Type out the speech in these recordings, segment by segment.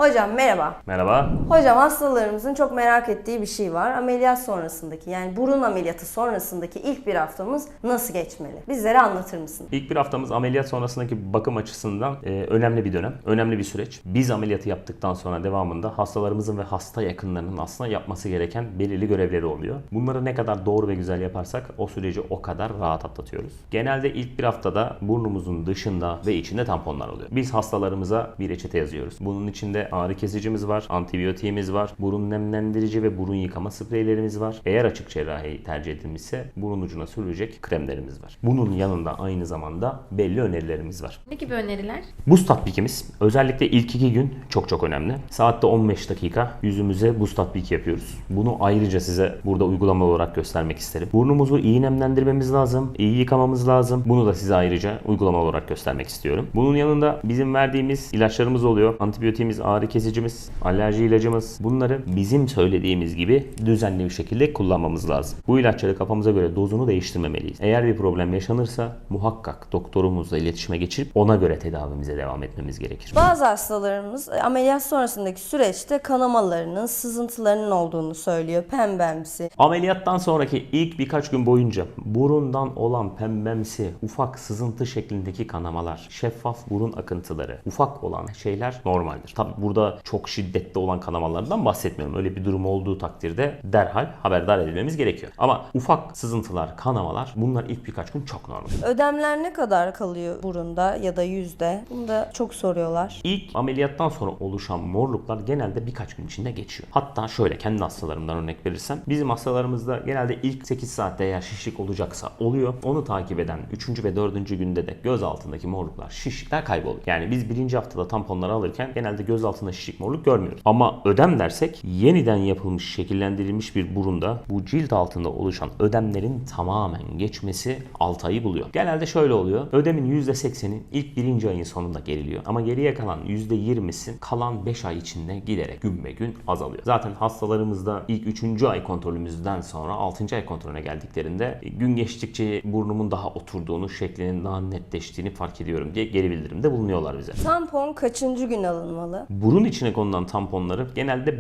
Hocam merhaba. Merhaba. Hocam hastalarımızın çok merak ettiği bir şey var. Ameliyat sonrasındaki yani burun ameliyatı sonrasındaki ilk bir haftamız nasıl geçmeli? Bizlere anlatır mısın? İlk bir haftamız ameliyat sonrasındaki bakım açısından önemli bir dönem, önemli bir süreç. Biz ameliyatı yaptıktan sonra devamında hastalarımızın ve hasta yakınlarının aslında yapması gereken belirli görevleri oluyor. Bunları ne kadar doğru ve güzel yaparsak o süreci o kadar rahat atlatıyoruz. Genelde ilk bir haftada burnumuzun dışında ve içinde tamponlar oluyor. Biz hastalarımıza bir reçete yazıyoruz. Bunun içinde ağrı kesicimiz var, antibiyotiğimiz var, burun nemlendirici ve burun yıkama spreylerimiz var. Eğer açık cerrahi tercih edilmişse burun ucuna sürülecek kremlerimiz var. Bunun yanında aynı zamanda belli önerilerimiz var. Ne gibi öneriler? Buz tatbikimiz özellikle ilk 2 gün çok önemli. Saatte 15 dakika yüzümüze buz tatbiki yapıyoruz. Bunu ayrıca size burada uygulama olarak göstermek isterim. Burnumuzu iyi nemlendirmemiz lazım, iyi yıkamamız lazım. Bunu da size ayrıca uygulama olarak göstermek istiyorum. Bunun yanında bizim verdiğimiz ilaçlarımız oluyor. Antibiyotiğimiz, ağrı kesicimiz, alerji ilacımız. Bunları bizim söylediğimiz gibi düzenli bir şekilde kullanmamız lazım. Bu ilaçları kafamıza göre dozunu değiştirmemeliyiz. Eğer bir problem yaşanırsa muhakkak doktorumuzla iletişime geçirip ona göre tedavimize devam etmemiz gerekir. Bazı hastalarımız ameliyat sonrasındaki süreçte kanamalarının, sızıntılarının olduğunu söylüyor. Pembemsi. Ameliyattan sonraki ilk birkaç gün boyunca burundan olan pembemsi, ufak sızıntı şeklindeki kanamalar, şeffaf burun akıntıları, ufak olan şeyler normaldir. Tabi burada çok şiddetli olan kanamalardan bahsetmiyorum. Öyle bir durum olduğu takdirde derhal haberdar edilmemiz gerekiyor. Ama ufak sızıntılar, kanamalar bunlar ilk birkaç gün çok normal. Ödemler ne kadar kalıyor burunda ya da yüzde? Bunu da çok soruyorlar. İlk ameliyattan sonra oluşan morluklar genelde birkaç gün içinde geçiyor. Hatta şöyle kendi hastalarımdan örnek verirsem bizim hastalarımızda genelde ilk 8 saatte eğer şişlik olacaksa oluyor. Onu takip eden 3. ve 4. günde de göz altındaki morluklar, şişlikler kayboluyor. Yani biz 1. haftada tamponları alırken genelde göz altında şişlik, morluk görmüyoruz. Ama ödem dersek yeniden yapılmış, şekillendirilmiş bir burunda bu cilt altında oluşan ödemlerin tamamen geçmesi 6 ayı buluyor. Genelde şöyle oluyor. Ödemin %80'i ilk 1. ayın sonunda geriliyor. Ama geriye kalan %20'si kalan 5 ay içinde giderek gün be gün azalıyor. Zaten hastalarımızda ilk 3. ay kontrolümüzden sonra 6. ay kontrolüne geldiklerinde gün geçtikçe burnumun daha oturduğunu, şeklinin daha netleştiğini fark ediyorum diye geri bildirimde bulunuyorlar bize. Tampon kaçıncı gün alınmalı? Burun içine konulan tamponları genelde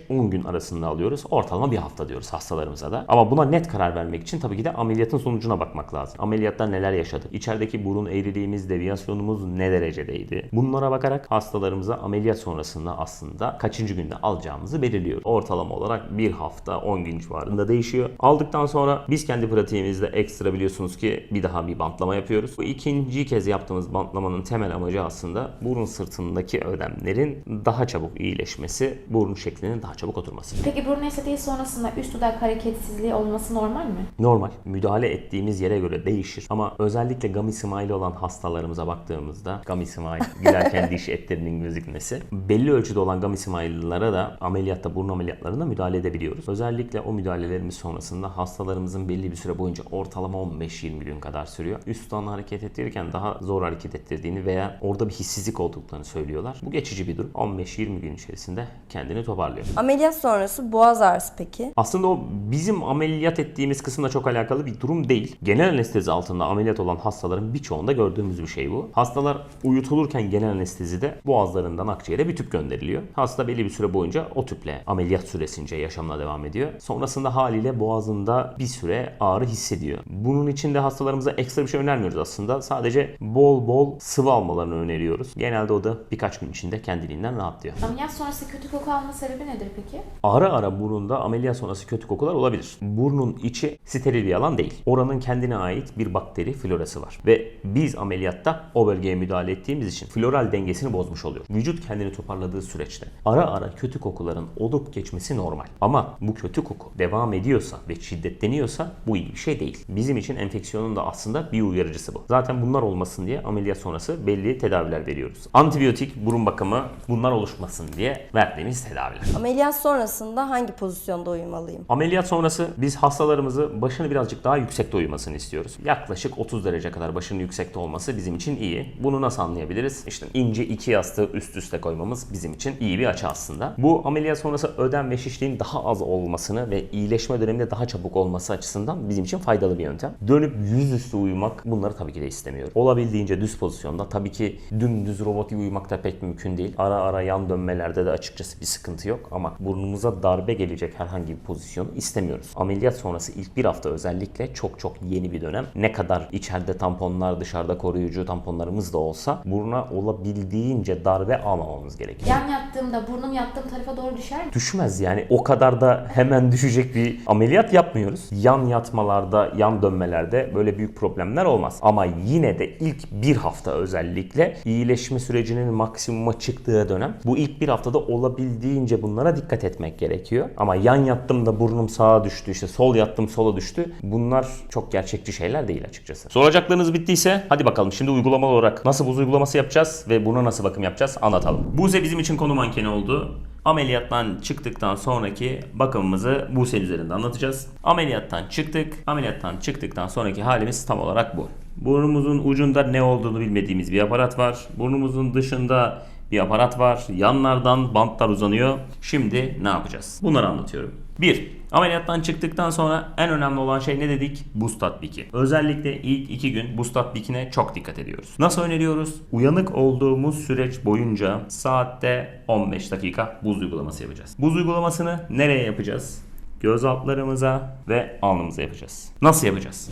5-10 gün arasında alıyoruz. Ortalama bir hafta diyoruz hastalarımıza da. Ama buna net karar vermek için tabii ki de ameliyatın sonucuna bakmak lazım. Ameliyatta neler yaşadık? İçerideki burun eğriliğimiz, deviyasyonumuz ne derecedeydi? Bunlara bakarak hastalarımıza ameliyat sonrasında aslında kaçıncı günde alacağımızı belirliyoruz. Ortalama olarak bir hafta 10 gün civarında değişiyor. Aldıktan sonra biz kendi pratiğimizde ekstra biliyorsunuz ki bir daha bir bantlama yapıyoruz. Bu ikinci kez yaptığımız bantlamanın temel amacı aslında burun sırtındaki ödemlerin daha çabuk iyileşmesi, burun şeklinin daha çabuk oturması. Peki burun estetiği sonrasında üst dudak hareketsizliği olması normal mi? Normal. Müdahale ettiğimiz yere göre değişir. Ama özellikle gummy smile olan hastalarımıza baktığımızda gummy smile gülerken diş etlerinin gözükmesi. Belli ölçüde olan gummy smile'lara da ameliyatta, burun ameliyatlarında müdahale edebiliyoruz. Özellikle o müdahalelerimiz sonrasında hastalarımızın belli bir süre boyunca ortalama 15-20 gün kadar sürüyor. Üst dudağını hareket ettirirken daha zor hareket ettirdiğini veya orada bir hissizlik olduklarını söylüyorlar. Bu geçici bir durum. 15-20 gün içerisinde kendini toparlıyor. Ameliyat sonrası boğaz ağrısı peki? Aslında o bizim ameliyat ettiğimiz kısımla çok alakalı bir durum değil. Genel anestezi altında ameliyat olan hastaların birçoğunda gördüğümüz bir şey bu. Hastalar uyutulurken genel anestezide boğazlarından akciğere bir tüp gönderiliyor. Hasta belli bir süre boyunca o tüple ameliyat süresince yaşamına devam ediyor. Sonrasında haliyle boğazında bir süre ağrı hissediyor. Bunun için de hastalarımıza ekstra bir şey önermiyoruz aslında. Sadece bol bol sıvı almalarını öneriyoruz. Genelde o da birkaç gün içinde kendiliğinden rahatlıyor. Ameliyat sonrası kötü koku alma sebebi nedir peki? Ara ara burunda ameliyat sonrası kötü kokular olabilir. Burnun içi steril bir alan değil. Oranın kendine ait bir bakteri florası var. Ve biz ameliyatta o bölgeye müdahale ettiğimiz için floral dengesini bozmuş oluyor. Vücut kendini toparladığı süreçte ara ara kötü kokuların olup geçmesi normal. Ama bu kötü koku devam ediyorsa ve şiddetleniyorsa bu iyi bir şey değil. Bizim için enfeksiyonun da aslında bir uyarıcısı bu. Zaten bunlar olmasın diye ameliyat sonrası belli tedaviler veriyoruz. Antibiyotik, burun bakımı bunlar oluşmasın diye verdiğimiz tedaviler. Ameliyat sonrasında hangi pozisyonda uyumalıyım? Ameliyat sonrası biz hastalarımızı başını birazcık daha yüksekte uyumasını istiyoruz. Yaklaşık 30 derece kadar başının yüksekte olması bizim için iyi. Bunu nasıl anlayabiliriz? İşte ince 2 yastığı üst üste koymamız bizim için iyi bir açı aslında. Bu ameliyat sonrası ödem ve şişliğin daha az olmasını ve iyileşme döneminde daha çabuk olması açısından bizim için faydalı bir yöntem. Dönüp yüzüstü uyumak bunları tabii ki de istemiyorum. Olabildiğince düz pozisyonda, tabii ki dümdüz robotik uyumak da pek mümkün değil. Ara ara yan dönmelerde de açıkçası bir sıkıntı yok ama burnumuza darbe gelecek herhangi bir pozisyonu istemiyoruz. Ameliyat sonrası ilk bir hafta özellikle çok yeni bir dönem. Ne kadar içeride tamponlar, dışarıda koruyucu tamponlarımız da olsa buruna olabildiğince darbe almamamız gerekiyor. Yan yattığımda burnum yattığım tarafa doğru düşer mi? Düşmez yani, o kadar da hemen düşecek bir ameliyat yapmıyoruz. Yan yatmalarda, yan dönmelerde böyle büyük problemler olmaz. Ama yine de ilk bir hafta özellikle iyileşme sürecinin maksimuma çıktığı dönem. Bu ilk bir haftada olabildiğince bunlara dikkat etmek gerekiyor. Ama yan yattım da burnum sağa düştü, işte sol yattım sola düştü. Bunlar çok gerçekçi şeyler değil açıkçası. Soracaklarınız bittiyse hadi bakalım şimdi uygulamalı olarak nasıl buz uygulaması yapacağız ve buna nasıl bakım yapacağız anlatalım. Buse bizim için konu mankeni oldu. Ameliyattan çıktıktan sonraki bakımımızı Buse üzerinde anlatacağız. Ameliyattan çıktık. Ameliyattan çıktıktan sonraki halimiz tam olarak bu. Burnumuzun ucunda ne olduğunu bilmediğimiz bir aparat var. Burnumuzun dışında bir aparat var. Yanlardan bantlar uzanıyor. Şimdi ne yapacağız? Bunları anlatıyorum. 1. Ameliyattan çıktıktan sonra en önemli olan şey ne dedik? Buz tatbiki. Özellikle ilk 2 gün buz tatbikine çok dikkat ediyoruz. Nasıl öneriyoruz? Uyanık olduğumuz süreç boyunca saatte 15 dakika buz uygulaması yapacağız. Buz uygulamasını nereye yapacağız? Göz altlarımıza ve alnımıza yapacağız. Nasıl yapacağız?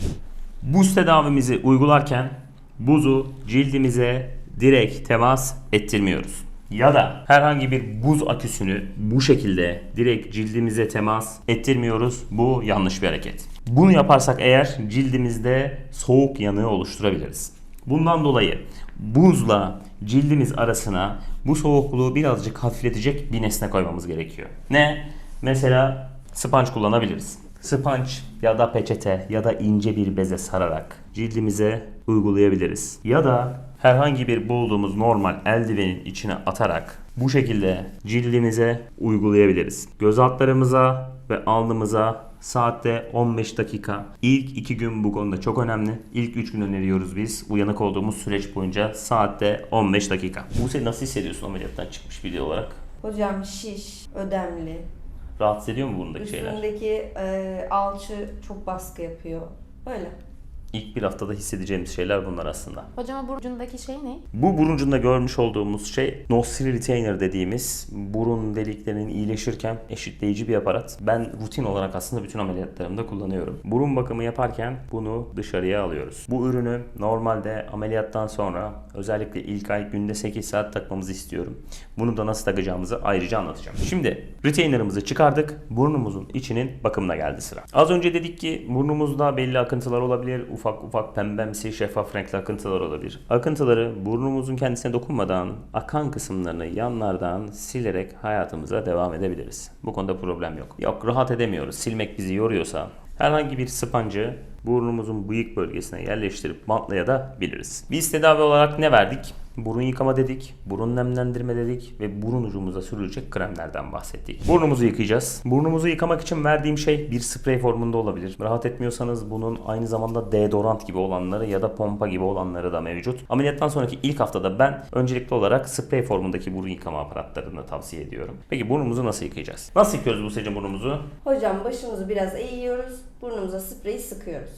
Buz tedavimizi uygularken buzu cildimize direkt temas ettirmiyoruz. Ya da herhangi bir buz aküsünü bu şekilde direkt cildimize temas ettirmiyoruz. Bu yanlış bir hareket. Bunu yaparsak eğer cildimizde soğuk yanığı oluşturabiliriz. Bundan dolayı buzla cildimiz arasına bu soğukluğu birazcık hafifletecek bir nesne koymamız gerekiyor. Ne? Mesela sponge kullanabiliriz. Sponge ya da peçete ya da ince bir beze sararak cildimize uygulayabiliriz. Ya da herhangi bir bulduğumuz normal eldivenin içine atarak bu şekilde cildimize uygulayabiliriz. Göz altlarımıza ve alnımıza saatte 15 dakika. İlk 2 gün bu konuda çok önemli. İlk 3 gün öneriyoruz biz. Uyanık olduğumuz süreç boyunca saatte 15 dakika. Buse nasıl hissediyorsun ameliyattan çıkmış biri olarak? Hocam şiş, ödemli. Rahatsız ediyor mu bundaki şeyler? Üstündeki alçı çok baskı yapıyor. Öyle. İlk bir haftada hissedeceğimiz şeyler bunlar aslında. Hocam o burcundaki şey ne? Bu burun ucunda görmüş olduğumuz şey nostril retainer dediğimiz burun deliklerinin iyileşirken eşitleyici bir aparat. Ben rutin olarak aslında bütün ameliyatlarımda kullanıyorum. Burun bakımı yaparken bunu dışarıya alıyoruz. Bu ürünü normalde ameliyattan sonra özellikle ilk ay günde 8 saat takmamızı istiyorum. Bunu da nasıl takacağımızı ayrıca anlatacağım. Şimdi retainer'ımızı çıkardık. Burnumuzun içinin bakımına geldi sıra. Az önce dedik ki burnumuzda belli akıntılar olabilir. Ufak ufak pembemsi şeffaf renkli akıntılar olabilir. Akıntıları burnumuzun kendisine dokunmadan akan kısımlarını yanlardan silerek hayatımıza devam edebiliriz. Bu konuda problem yok. Yok rahat edemiyoruz. Silmek bizi yoruyorsa herhangi bir sponge'ı burnumuzun bıyık bölgesine yerleştirip bantlayabiliriz. Biz tedavi olarak ne verdik? Burun yıkama dedik, burun nemlendirme dedik ve burun ucumuza sürülecek kremlerden bahsettik. Burnumuzu yıkayacağız. Burnumuzu yıkamak için verdiğim şey bir sprey formunda olabilir. Rahat etmiyorsanız bunun aynı zamanda deodorant gibi olanları ya da pompa gibi olanları da mevcut. Ameliyattan sonraki ilk haftada ben öncelikli olarak sprey formundaki burun yıkama aparatlarını tavsiye ediyorum. Peki burnumuzu nasıl yıkayacağız? Nasıl yıkıyoruz bu seçim burnumuzu? Hocam başımızı biraz eğiyoruz. Burnumuza spreyi sıkıyoruz.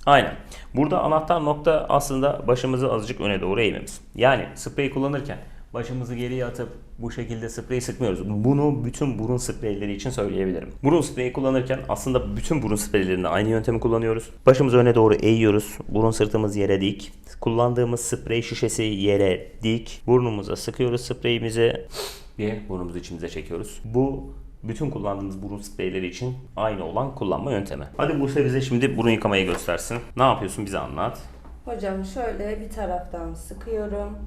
Aynen. Burada anahtar nokta aslında başımızı azıcık öne doğru eğmemiz. Yani spreyi kullanırken başımızı geriye atıp bu şekilde spreyi sıkmıyoruz. Bunu bütün burun spreyleri için söyleyebilirim. Burun spreyi kullanırken aslında bütün burun spreylerinde aynı yöntemi kullanıyoruz. Başımızı öne doğru eğiyoruz. Burun sırtımız yere dik. Kullandığımız sprey şişesi yere dik. Burnumuza sıkıyoruz spreyimizi ve burnumuzu içimize çekiyoruz. Bu bütün kullandığımız burun spreyleri için aynı olan kullanma yöntemi. Hadi Buse bize şimdi burun yıkamayı göstersin. Ne yapıyorsun bize anlat. Hocam şöyle bir taraftan sıkıyorum.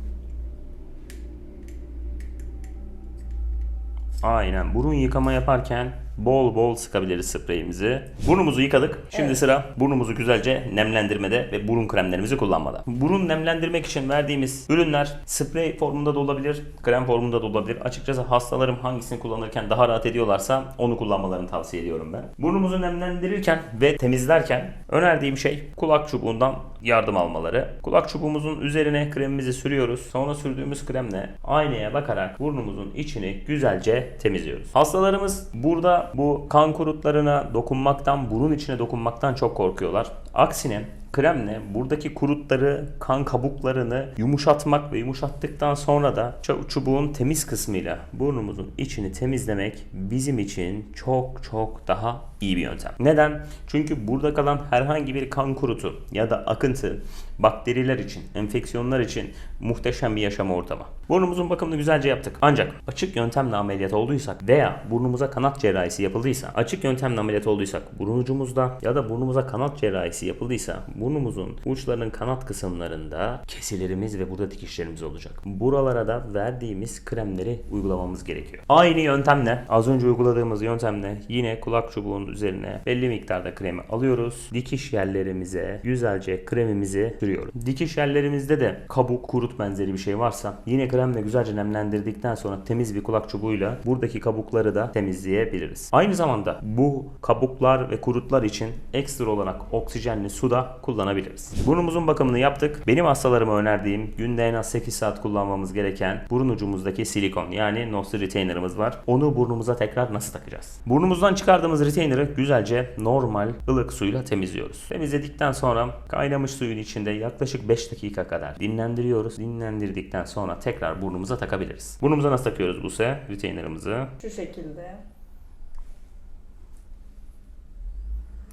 Aynen. Burun yıkama yaparken bol bol sıkabiliriz spreyimizi. Burnumuzu yıkadık. Şimdi Evet. sıra burnumuzu güzelce nemlendirmede ve burun kremlerimizi kullanmada. Burun nemlendirmek için verdiğimiz ürünler sprey formunda da olabilir, krem formunda da olabilir. Açıkçası hastalarım hangisini kullanırken daha rahat ediyorlarsa onu kullanmalarını tavsiye ediyorum ben. Burnumuzu nemlendirirken ve temizlerken önerdiğim şey kulak çubuğundan yardım almaları. Kulak çubuğumuzun üzerine kremimizi sürüyoruz. Sonra sürdüğümüz kremle aynaya bakarak burnumuzun içini güzelce temizliyoruz. Hastalarımız burada bu kan kurutlarına dokunmaktan, burun içine dokunmaktan çok korkuyorlar. Aksine kremle buradaki kurutları, kan kabuklarını yumuşatmak ve yumuşattıktan sonra da çubuğun temiz kısmıyla burnumuzun içini temizlemek bizim için çok çok daha iyi bir yöntem. Neden? Çünkü burada kalan herhangi bir kan kurutu ya da akıntı bakteriler için, enfeksiyonlar için muhteşem bir yaşam ortamı. Burnumuzun bakımını güzelce yaptık. Ancak açık yöntemle ameliyat olduysak veya burnumuza kanat cerrahisi yapıldıysa, açık yöntemle ameliyat olduysak burun ucumuzda ya da burnumuza kanat cerrahisi yapıldıysa burnumuzun uçlarının kanat kısımlarında kesilerimiz ve burada dikişlerimiz olacak. Buralara da verdiğimiz kremleri uygulamamız gerekiyor. Aynı yöntemle, az önce uyguladığımız yöntemle yine kulak çubuğunun üzerine belli miktarda kremi alıyoruz. Dikiş yerlerimize güzelce kremimizi sürüyoruz. Dikiş yerlerimizde de kabuk, kurut benzeri bir şey varsa yine kremle güzelce nemlendirdikten sonra temiz bir kulak çubuğuyla buradaki kabukları da temizleyebiliriz. Aynı zamanda bu kabuklar ve kurutlar için ekstra olarak oksijenli su da kullanabiliriz. Burnumuzun bakımını yaptık. Benim hastalarıma önerdiğim günde en az 8 saat kullanmamız gereken burun ucumuzdaki silikon yani nostril retainer'ımız var. Onu burnumuza tekrar nasıl takacağız? Burnumuzdan çıkardığımız retainer'ı güzelce normal ılık suyla temizliyoruz. Temizledikten sonra kaynamış suyun içinde yaklaşık 5 dakika kadar dinlendiriyoruz. Dinlendirdikten sonra tekrar burnumuza takabiliriz. Burnumuza nasıl takıyoruz bu sefer retainer'ımızı? Şu şekilde.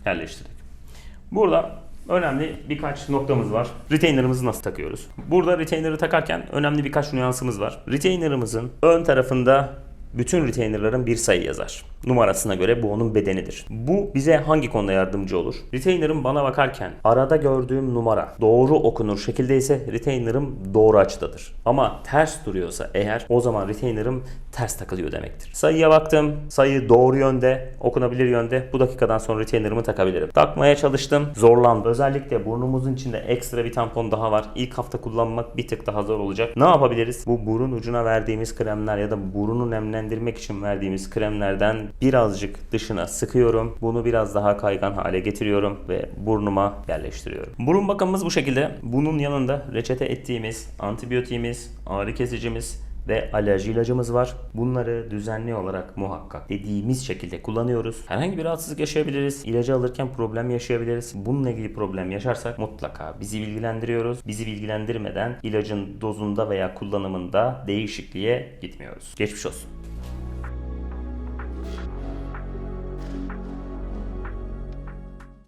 Yerleştirdik. Burada önemli birkaç noktamız var. Retainer'ımızı nasıl takıyoruz? Burada retainer'ı takarken önemli birkaç nüansımız var. Retainer'ımızın ön tarafında bütün retainer'ların bir sayı yazar. Numarasına göre bu onun bedenidir. Bu bize hangi konuda yardımcı olur? Retainer'ım bana bakarken arada gördüğüm numara doğru okunur şekilde ise retainer'ım doğru açıdadır. Ama ters duruyorsa eğer o zaman retainer'ım ters takılıyor demektir. Sayıya baktım. Sayı doğru yönde, okunabilir yönde. Bu dakikadan sonra retainer'ımı takabilirim. Takmaya çalıştım. Zorlandım. Özellikle burnumuzun içinde ekstra bir tampon daha var. İlk hafta kullanmak bir tık daha zor olacak. Ne yapabiliriz? Bu burun ucuna verdiğimiz kremler ya da burunu nemlendirmek için verdiğimiz kremlerden birazcık dışına sıkıyorum. Bunu biraz daha kaygan hale getiriyorum ve burnuma yerleştiriyorum. Burun bakımımız bu şekilde. Bunun yanında reçete ettiğimiz antibiyotiğimiz, ağrı kesicimiz ve alerji ilacımız var. Bunları düzenli olarak muhakkak dediğimiz şekilde kullanıyoruz. Herhangi bir rahatsızlık yaşayabiliriz. İlacı alırken problem yaşayabiliriz. Bununla ilgili problem yaşarsak mutlaka bizi bilgilendiriyoruz. Bizi bilgilendirmeden ilacın dozunda veya kullanımında değişikliğe gitmiyoruz. Geçmiş olsun.